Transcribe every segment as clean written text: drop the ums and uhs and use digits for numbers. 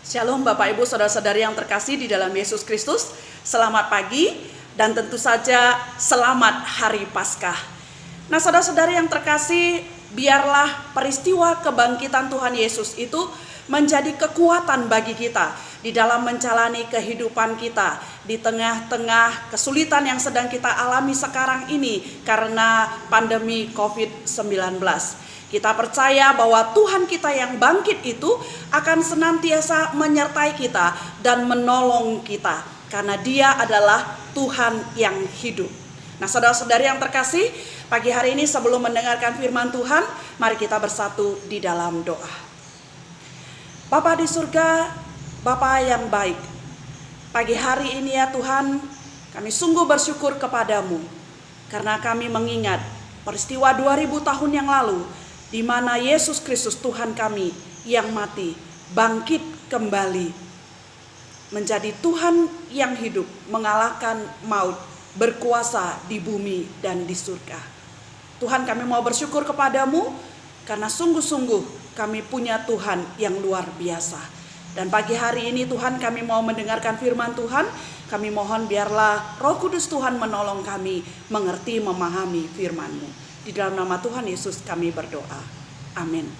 Shalom Bapak Ibu Saudara-saudari yang terkasih di dalam Yesus Kristus. Selamat pagi dan tentu saja selamat Hari Paskah. Nah saudara-saudari yang terkasih, biarlah peristiwa kebangkitan Tuhan Yesus itu menjadi kekuatan bagi kita di dalam menjalani kehidupan kita di tengah-tengah kesulitan yang sedang kita alami sekarang ini karena pandemi COVID-19. Kita percaya bahwa Tuhan kita yang bangkit itu akan senantiasa menyertai kita dan menolong kita, karena Dia adalah Tuhan yang hidup. Nah saudara-saudari yang terkasih, pagi hari ini sebelum mendengarkan firman Tuhan, mari kita bersatu di dalam doa. Bapa di surga, Bapa yang baik, pagi hari ini ya Tuhan, kami sungguh bersyukur kepadamu, karena kami mengingat peristiwa 2000 tahun yang lalu, di mana Yesus Kristus Tuhan kami yang mati, bangkit kembali, menjadi Tuhan yang hidup, mengalahkan maut, berkuasa di bumi dan di surga. Tuhan, kami mau bersyukur kepadamu, karena sungguh-sungguh kami punya Tuhan yang luar biasa. Dan pagi hari ini Tuhan, kami mau mendengarkan firman Tuhan. Kami mohon biarlah Roh Kudus Tuhan menolong kami mengerti, memahami firman-Mu. Di dalam nama Tuhan Yesus kami berdoa. Amin.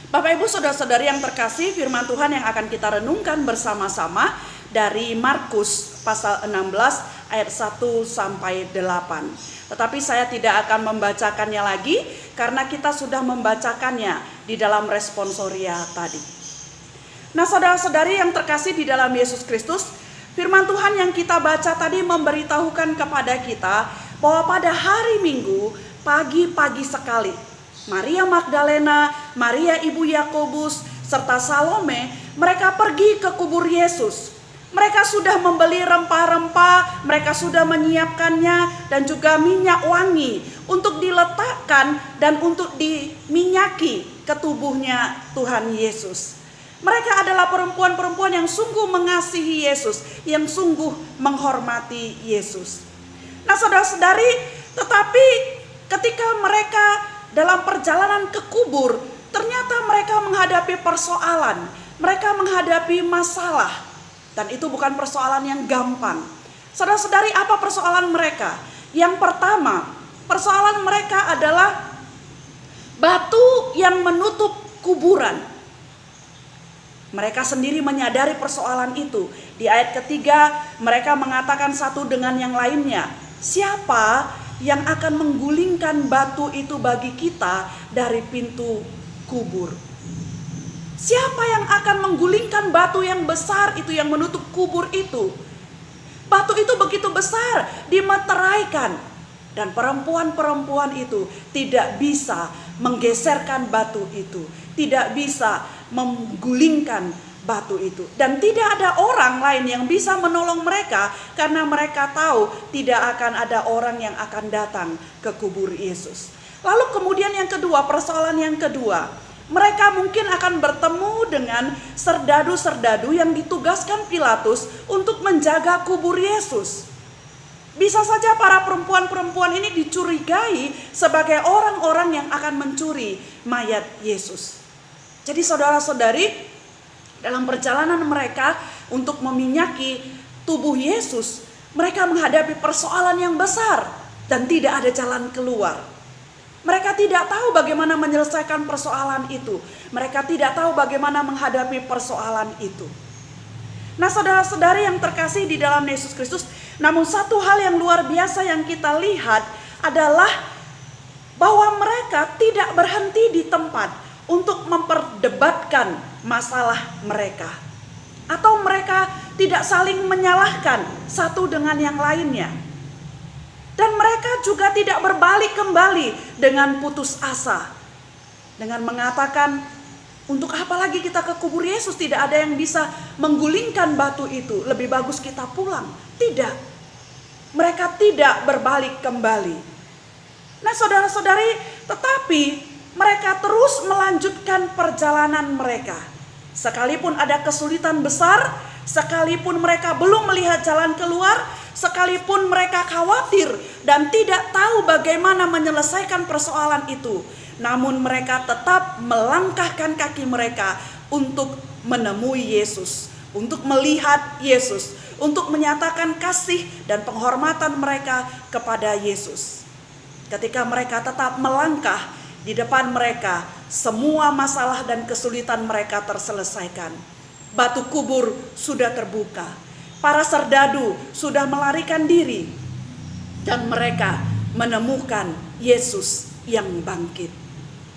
Bapak Ibu Saudara-saudari yang terkasih, firman Tuhan yang akan kita renungkan bersama-sama dari Markus pasal 16 ayat 1 sampai 8. Tetapi saya tidak akan membacakannya lagi karena kita sudah membacakannya di dalam responsoria tadi. Nah saudara-saudari yang terkasih di dalam Yesus Kristus, firman Tuhan yang kita baca tadi memberitahukan kepada kita bahwa pada hari Minggu, pagi-pagi sekali, Maria Magdalena, Maria ibu Yakobus, serta Salome, mereka pergi ke kubur Yesus. Mereka sudah membeli rempah-rempah, mereka sudah menyiapkannya, dan juga minyak wangi untuk diletakkan dan untuk diminyaki ke tubuhnya Tuhan Yesus. Mereka adalah perempuan-perempuan yang sungguh mengasihi Yesus, yang sungguh menghormati Yesus. Nah saudara-saudari, tetapi ketika mereka dalam perjalanan ke kubur, ternyata mereka menghadapi persoalan, mereka menghadapi masalah, dan itu bukan persoalan yang gampang. Saudara-saudari, apa persoalan mereka? Yang pertama, persoalan mereka adalah batu yang menutup kuburan. Mereka sendiri menyadari persoalan itu. Di ayat ketiga, mereka mengatakan satu dengan yang lainnya, siapa yang akan menggulingkan batu itu bagi kita dari pintu kubur? Siapa yang akan menggulingkan batu yang besar itu yang menutup kubur itu? Batu itu begitu besar, dimeteraikan. Dan perempuan-perempuan itu tidak bisa menggeserkan batu itu, tidak bisa menggulingkan batu itu. Dan tidak ada orang lain yang bisa menolong mereka, karena mereka tahu tidak akan ada orang yang akan datang ke kubur Yesus. Lalu kemudian yang kedua, persoalan yang kedua, mereka mungkin akan bertemu dengan serdadu-serdadu yang ditugaskan Pilatus untuk menjaga kubur Yesus. Bisa saja para perempuan-perempuan ini dicurigai sebagai orang-orang yang akan mencuri mayat Yesus. Jadi saudara-saudari, dalam perjalanan mereka untuk meminyaki tubuh Yesus, mereka menghadapi persoalan yang besar dan tidak ada jalan keluar. Mereka tidak tahu bagaimana menyelesaikan persoalan itu. Mereka tidak tahu bagaimana menghadapi persoalan itu. Nah saudara-saudari yang terkasih di dalam Yesus Kristus, namun satu hal yang luar biasa yang kita lihat adalah bahwa mereka tidak berhenti di tempat untuk memperdebatkan masalah mereka, atau mereka tidak saling menyalahkan satu dengan yang lainnya. Dan mereka juga tidak berbalik kembali dengan putus asa, dengan mengatakan, untuk apa lagi kita ke kubur Yesus? Tidak ada yang bisa menggulingkan batu itu, lebih bagus kita pulang. Tidak, mereka tidak berbalik kembali. Nah saudara-saudari, tetapi mereka terus melanjutkan perjalanan mereka. Sekalipun ada kesulitan besar, sekalipun mereka belum melihat jalan keluar, sekalipun mereka khawatir dan tidak tahu bagaimana menyelesaikan persoalan itu, namun mereka tetap melangkahkan kaki mereka untuk menemui Yesus, untuk melihat Yesus, untuk menyatakan kasih dan penghormatan mereka kepada Yesus. Ketika mereka tetap melangkah, di depan mereka semua masalah dan kesulitan mereka terselesaikan. Batu kubur sudah terbuka, para serdadu sudah melarikan diri, dan mereka menemukan Yesus yang bangkit.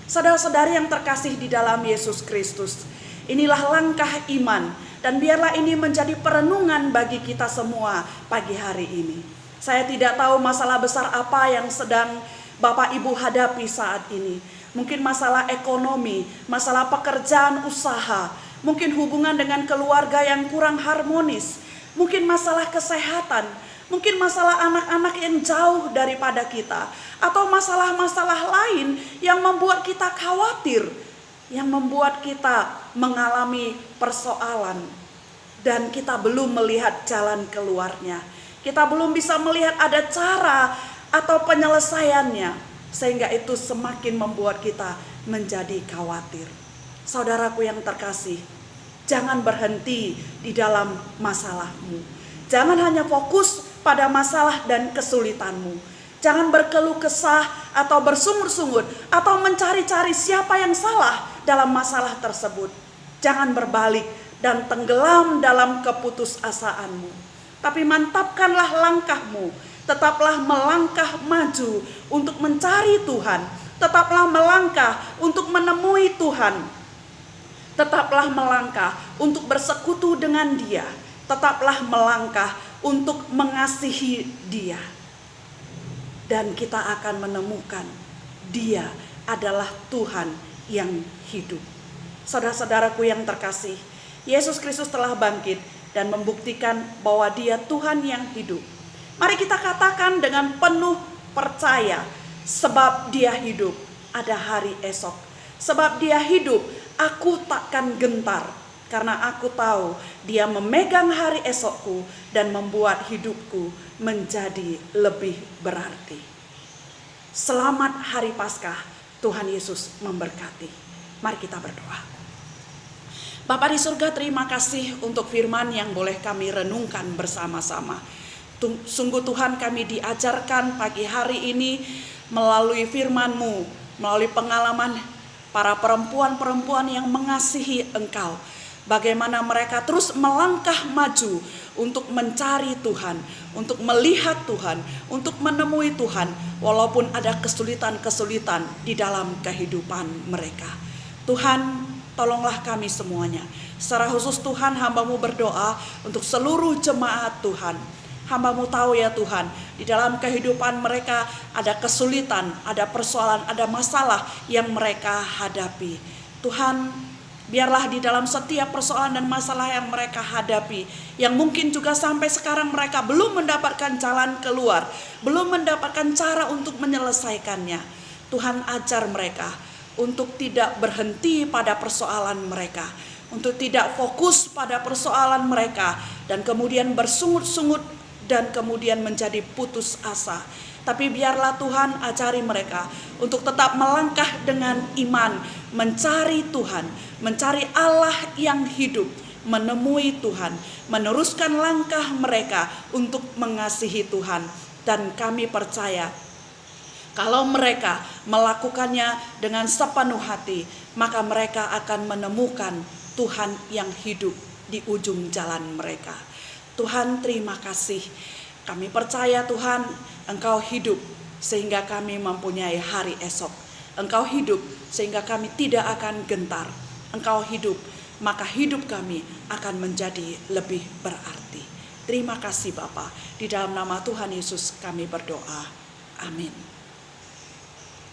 Saudara-saudari yang terkasih di dalam Yesus Kristus, inilah langkah iman, dan biarlah ini menjadi perenungan bagi kita semua pagi hari ini. Saya tidak tahu masalah besar apa yang sedang Bapak Ibu hadapi saat ini. Mungkin masalah ekonomi, masalah pekerjaan usaha, mungkin hubungan dengan keluarga yang kurang harmonis, mungkin masalah kesehatan, mungkin masalah anak-anak yang jauh daripada kita, atau masalah-masalah lain yang membuat kita khawatir, yang membuat kita mengalami persoalan, dan kita belum melihat jalan keluarnya. Kita belum bisa melihat ada cara atau penyelesaiannya, sehingga itu semakin membuat kita menjadi khawatir. Saudaraku yang terkasih, jangan berhenti di dalam masalahmu. Jangan hanya fokus pada masalah dan kesulitanmu. Jangan berkeluh kesah atau bersungut-sungut atau mencari-cari siapa yang salah dalam masalah tersebut. Jangan berbalik dan tenggelam dalam keputusasaanmu. Tapi mantapkanlah langkahmu. Tetaplah melangkah maju untuk mencari Tuhan. Tetaplah melangkah untuk menemui Tuhan. Tetaplah melangkah untuk bersekutu dengan Dia. Tetaplah melangkah untuk mengasihi Dia. Dan kita akan menemukan Dia adalah Tuhan yang hidup. Saudara-saudaraku yang terkasih, Yesus Kristus telah bangkit dan membuktikan bahwa Dia Tuhan yang hidup. Mari kita katakan dengan penuh percaya, sebab Dia hidup, ada hari esok. Sebab Dia hidup, aku takkan gentar, karena aku tahu Dia memegang hari esokku dan membuat hidupku menjadi lebih berarti. Selamat Hari Paskah, Tuhan Yesus memberkati. Mari kita berdoa. Bapa di surga, terima kasih untuk firman yang boleh kami renungkan bersama-sama. Sungguh Tuhan, kami diajarkan pagi hari ini melalui firman-Mu, melalui pengalaman para perempuan-perempuan yang mengasihi Engkau. Bagaimana mereka terus melangkah maju untuk mencari Tuhan, untuk melihat Tuhan, untuk menemui Tuhan, walaupun ada kesulitan-kesulitan di dalam kehidupan mereka. Tuhan, tolonglah kami semuanya. Secara khusus Tuhan, hamba-Mu berdoa untuk seluruh jemaat Tuhan. Hamba-Mu tahu ya Tuhan, di dalam kehidupan mereka ada kesulitan, ada persoalan, ada masalah yang mereka hadapi. Tuhan, biarlah di dalam setiap persoalan dan masalah yang mereka hadapi, yang mungkin juga sampai sekarang mereka belum mendapatkan jalan keluar, belum mendapatkan cara untuk menyelesaikannya. Tuhan, ajar mereka untuk tidak berhenti pada persoalan mereka, untuk tidak fokus pada persoalan mereka, dan kemudian bersungut-sungut dan kemudian menjadi putus asa. Tapi biarlah Tuhan ajari mereka untuk tetap melangkah dengan iman, mencari Tuhan, mencari Allah yang hidup, menemui Tuhan, meneruskan langkah mereka untuk mengasihi Tuhan. Dan kami percaya, kalau mereka melakukannya dengan sepenuh hati, maka mereka akan menemukan Tuhan yang hidup di ujung jalan mereka. Tuhan, terima kasih. Kami percaya Tuhan, Engkau hidup sehingga kami mempunyai hari esok. Engkau hidup sehingga kami tidak akan gentar. Engkau hidup, maka hidup kami akan menjadi lebih berarti. Terima kasih Bapa. Di dalam nama Tuhan Yesus kami berdoa. Amin.